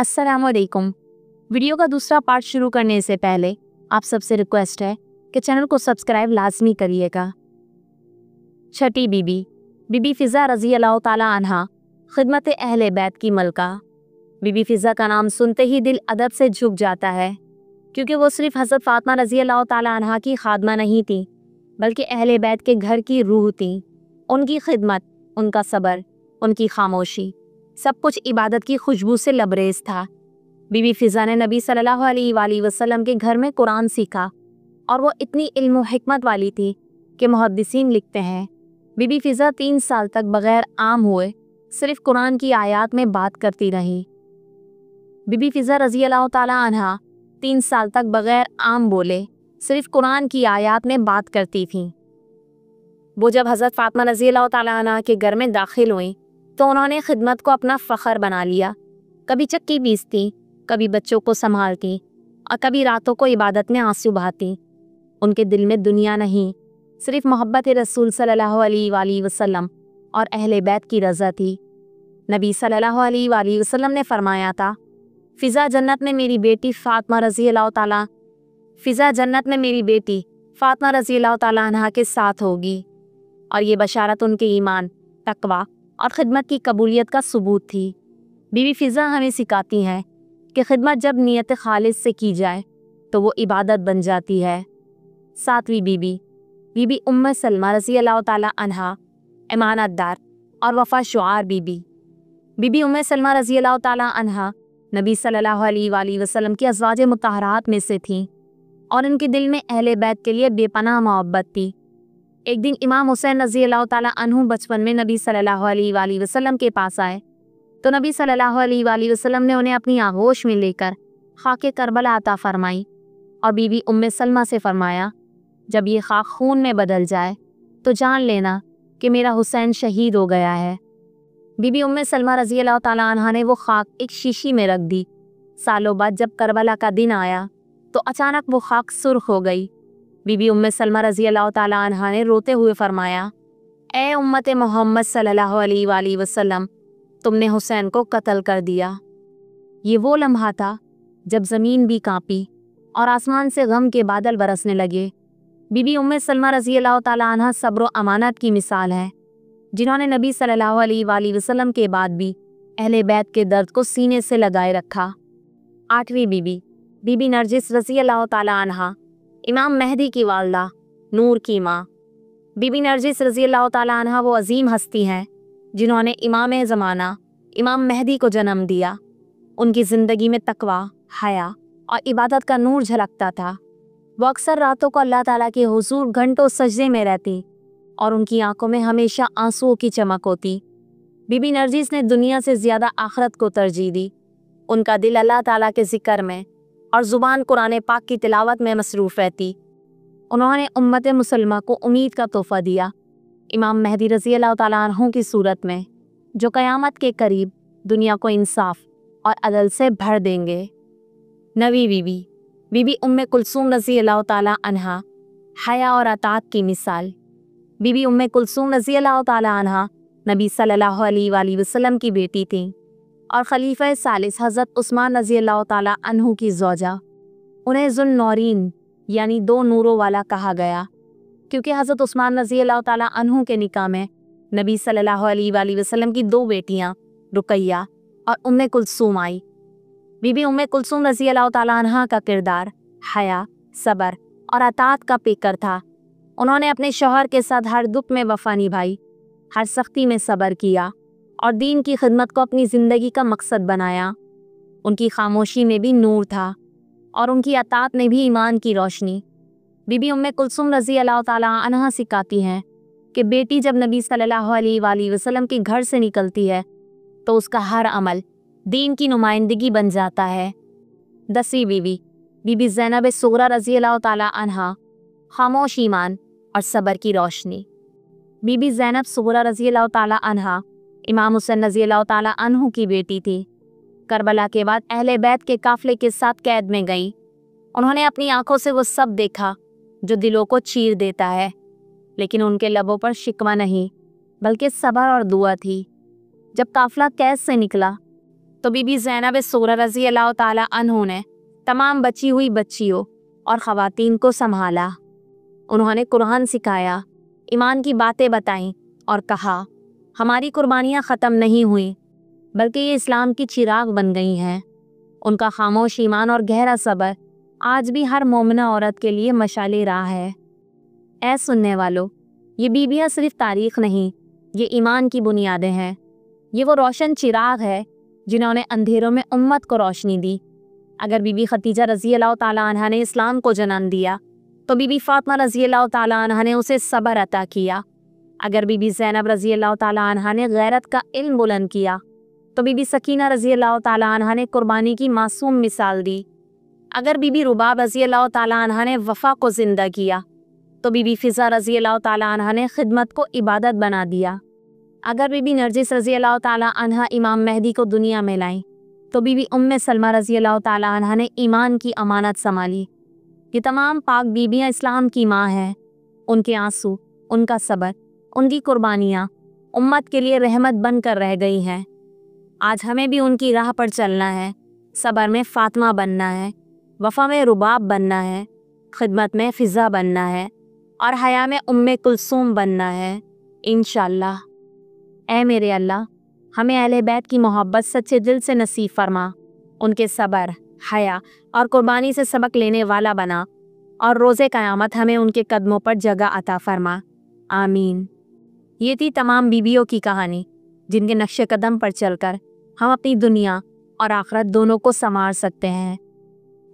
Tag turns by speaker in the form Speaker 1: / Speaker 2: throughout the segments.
Speaker 1: अस्सलाम वालेकुम। वीडियो का दूसरा पार्ट शुरू करने से पहले आप सबसे रिक्वेस्ट है कि चैनल को सब्सक्राइब लाजमी करिएगा। छठी बीबी बीबी फ़िज़ा रज़ी अल्लाह ताला अन्हा खिदमत अहले बैत की मलका। बीबी फ़िज़ा का नाम सुनते ही दिल अदब से झुक जाता है, क्योंकि वो सिर्फ हज़रत फ़ातिमा रज़ी अल्लाह ताला अन्हा की खादमा नहीं थी, बल्कि अहले बैत के घर की रूह थी। उनकी खिदमत, उनका सब्र, उनकी खामोशी, सब कुछ इबादत की खुशबू से लबरेज था। बीबी फ़िज़ा ने नबी सल्लल्लाहु अलैहि वसल्लम के घर में कुरान सीखा, और वो इतनी इल्म व हिकमत वाली थी कि मुहद्दिसीन लिखते हैं, बीबी फ़िज़ा 3 साल तक बग़ैर आम हुए सिर्फ कुरान की आयत में बात करती रही। बीबी फ़िज़ा रज़ी अल्लाह ताला अन्हा 3 साल तक बग़ैर आम बोले सिर्फ कुरान की आयत में बात करती थीं। वो जब हज़रत फ़ातिमा रज़ी अल्लाह ताला अन्हा के घर में दाखिल हुई तो उन्होंने खिदमत को अपना फ़ख्र बना लिया। कभी चक्की पीसती, कभी बच्चों को संभालती और कभी रातों को इबादत में आंसू बहाती। उनके दिल में दुनिया नहीं, सिर्फ मोहब्बत रसूल सल्लल्लाहु अलैहि वसल्लम और अहले बैत की रज़ा थी। नबी सल्लल्लाहु अलैहि वसल्लम ने फरमाया था, फ़िज़ा जन्नत में मेरी बेटी फ़ातिमा रज़ी अल्लाह ताला अन्हा के साथ होगी। और ये बशारत उनके ईमान, तकवा और ख़िदमत की कबूलियत का सबूत थी। बीबी फ़िज़ा हमें सिखाती हैं कि खिदमत जब नीयत खालिस से की जाए तो वो इबादत बन जाती है। 7वीं बीबी बीबी उम्मे सलमा रज़ी अल्लाह ताला अन्हा इमानतदार और वफ़ा शुआर बीबी। बीबी उम्मे सलमा रज़ी अल्लाह ताला अन्हा नबी सल्लल्लाहु अलैहि वसल्लम की अज़वाज मुतहरात में से थीं और उनके दिल में अहले बैत के लिए बेपनाह मोहब्बत थी। एक दिन इमाम हुसैन रज़ी अल्लाह ताला अन्हु बचपन में नबी सल्लल्लाहु अलैहि वसल्लम के पास आए तो नबी सल्लल्लाहु अलैहि वसल्लम ने उन्हें अपनी आगोश में लेकर खाके करबला अता फरमाई और बीबी उम्मे सलमा से फरमाया, जब ये खाक खून में बदल जाए तो जान लेना कि मेरा हुसैन शहीद हो गया है। बीबी उम्मे सलमा रज़ी अल्लाह ताला अन्हा ने वो खाक एक शीशी में रख दी। सालों बाद जब करबला का दिन आया तो अचानक वो खाक सुर्ख हो गई। बीबी उम्मे सलमा रज़ी अल्लाह ताला अन्हा ने रोते हुए फरमाया, ए उम्मत मोहम्मद सल्लल्लाहु अलैहि वसल्लम, तुमने हुसैन को कत्ल कर दिया। ये वो लम्हा था जब ज़मीन भी कांपी और आसमान से गम के बादल बरसने लगे। बीबी उम्मे सलमा रज़ी अल्लाह ताला अन्हा सब्र व अमानत की मिसाल है, जिन्होंने नबी सल्लल्लाहु अलैहि वसल्लम के बाद भी अहले बैत के दर्द को सीने से लगाए रखा। 8वीं बीबी बीबी नरजिस रज़ी अल्लाह ताला अन्हा इमाम मेहदी की वालदा, नूर की माँ। बीबी नरजिस रज़ी अल्लाह ताला अन्हा वो अजीम हस्ती हैं जिन्होंने इमाम ज़माना इमाम मेहदी को जन्म दिया। उनकी ज़िंदगी में तकवा, हया और इबादत का नूर झलकता था। वो अक्सर रातों को अल्लाह ताला के हुजूर घंटों सजदे में रहती और उनकी आंखों में हमेशा आंसुओं की चमक होती। बीबी नरजिस ने दुनिया से ज़्यादा आखिरत को तरजीह दी। उनका दिल अल्लाह ताला के ज़िक्र में और ज़ुबान कुरान पाक की तिलावत में मसरूफ़ रहती। उन्होंने उम्मत मुसलमा को उम्मीद का तोहफ़ा दिया, इमाम मेहदी रज़ी अल्लाह ताला अन्हु की सूरत में, जो क़यामत के करीब दुनिया को इंसाफ और अदल से भर देंगे। 9वीं बीबी बीबी उम्मे कुलसूम रज़ी अल्लाह ताला अन्हा हया और अतात की मिसाल। बीबी उम्मे कुलसूम रज़ी अल्लाह ताला अन्हा नबी सल्लल्लाहु अलैहि वसल्लम की बेटी थीं और खलीफा सालिस हज़रत उस्मान रज़ी अल्लाह ताला अन्हु की ज़ौजा। उन्हें ज़ुन्नौरीन यानी 2 नूरों वाला कहा गया, क्योंकि हज़रत उस्मान रज़ी अल्लाह ताला अन्हु के निकाह में नबी सल्लल्लाहु अलैहि वसल्लम की 2 बेटियां रुकैया और उम्मे कुलसूम आई। बीबी उम्मे कुलसूम रज़ी अल्लाह ताला अन्हा का किरदार हया, सब्र और अतात का पेकर था। उन्होंने अपने शौहर के साथ हर दुख में वफ़ा निभाई, हर सख्ती में सब्र किया और दीन की खिदमत को अपनी ज़िंदगी का मकसद बनाया। उनकी खामोशी में भी नूर था और उनकी अतात में भी ईमान की रोशनी। बीबी उम्मे कुलसूम रज़ी अल्लाह ताला अन्हा सिखाती हैं कि बेटी जब नबी सल्लल्लाहु अलैहि वसल्लम के घर से निकलती है तो उसका हर अमल दीन की नुमाइंदगी बन जाता है। 10वीं बीबी बीबी ज़ैनब सुगरा रज़ी अल्लाह ताला अन्हा खामोश ईमान और सब्र की रोशनी। बीबी ज़ैनब सुगरा रज़ी अल्लाह ताला अन्हा इमाम हुसैन रज़ी अल्लाह ताला अन्हु की बेटी थी। करबला के बाद अहले बैत के काफ़िले के साथ कैद में गई। उन्होंने अपनी आंखों से वो सब देखा जो दिलों को चीर देता है, लेकिन उनके लबों पर शिकवा नहीं बल्कि सब्र और दुआ थी। जब काफ़िला कैद से निकला तो बीबी ज़ैनब सूरा रज़ी अल्लाह ताला अन्हु ने तमाम बची हुई बच्चियों और ख़वातीन को संभाला। उन्होंने कुरान सिखाया, ईमान की बातें बताईं और कहा, हमारी कुर्बानियाँ ख़त्म नहीं हुई बल्कि ये इस्लाम की चिराग बन गई हैं। उनका खामोश ईमान और गहरा सब्र आज भी हर मोमिना औरत के लिए मशाले राह है। ऐ सुनने वालों, ये बीबियाँ सिर्फ तारीख़ नहीं, ये ईमान की बुनियादें हैं। ये वो रोशन चिराग है जिन्होंने अंधेरों में उम्मत को रोशनी दी। अगर बीबी खदीजा रज़ी अल्लाह ताला अन्हा ने इस्लाम को जन्म दिया तो बीबी फ़ातिमा रज़ी अल्लाह ताला अन्हा ने उसे सब्र अता किया। अगर बीबी ज़ैनब रज़ी अल्लाह ताला अन्हा ने गैरत का इल्म बुलंद किया तो बीबी सकीना रज़ी अल्लाह ताला अन्हा ने कुर्बानी की मासूम मिसाल दी। अगर बीबी रुबाब रज़ी अल्लाह ताला अन्हा ने वफ़ा को ज़िंदा किया तो बीबी फ़िज़ा रज़ी अल्लाह ताला अन्हा ने खिदमत को इबादत बना दिया। अगर बीबी नरजिस रज़ी अल्लाह ताला अन्हा इमाम मेहदी को दुनिया में लाई तो बीबी उम्मे सलमा रज़ी अल्लाह ताला अन्हा ने ईमान की अमानत संभाली। ये तमाम पाक बीबियाँ इस्लाम की माँ हैं। उनके आंसू, उनका सब्र, उनकी कुर्बानियाँ उम्मत के लिए रहमत बन कर रह गई हैं। आज हमें भी उनकी राह पर चलना है। सब्र में फ़ातिमा बनना है, वफ़ा में रुबाब बनना है, खिदमत में फ़िज़ा बनना है और हया में उम्मे कुलसूम बनना है इंशाअल्लाह। ऐ मेरे अल्लाह, हमें अहले बैत की मोहब्बत सच्चे दिल से नसीब फरमा, उनके सब्र, हया और कुर्बानी से सबक लेने वाला बना और रोज़े क़यामत हमें उनके कदमों पर जगह अता फरमा। आमीन। ये थी तमाम बीबियों की कहानी जिनके नक्शे कदम पर चलकर हम अपनी दुनिया और आखिरत दोनों को संवार सकते हैं।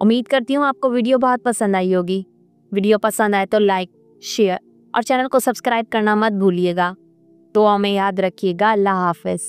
Speaker 1: उम्मीद करती हूँ आपको वीडियो बहुत पसंद आई होगी। वीडियो पसंद आए तो लाइक, शेयर और चैनल को सब्सक्राइब करना मत भूलिएगा। दुआ में याद रखिएगा। अल्लाह हाफ़िज़।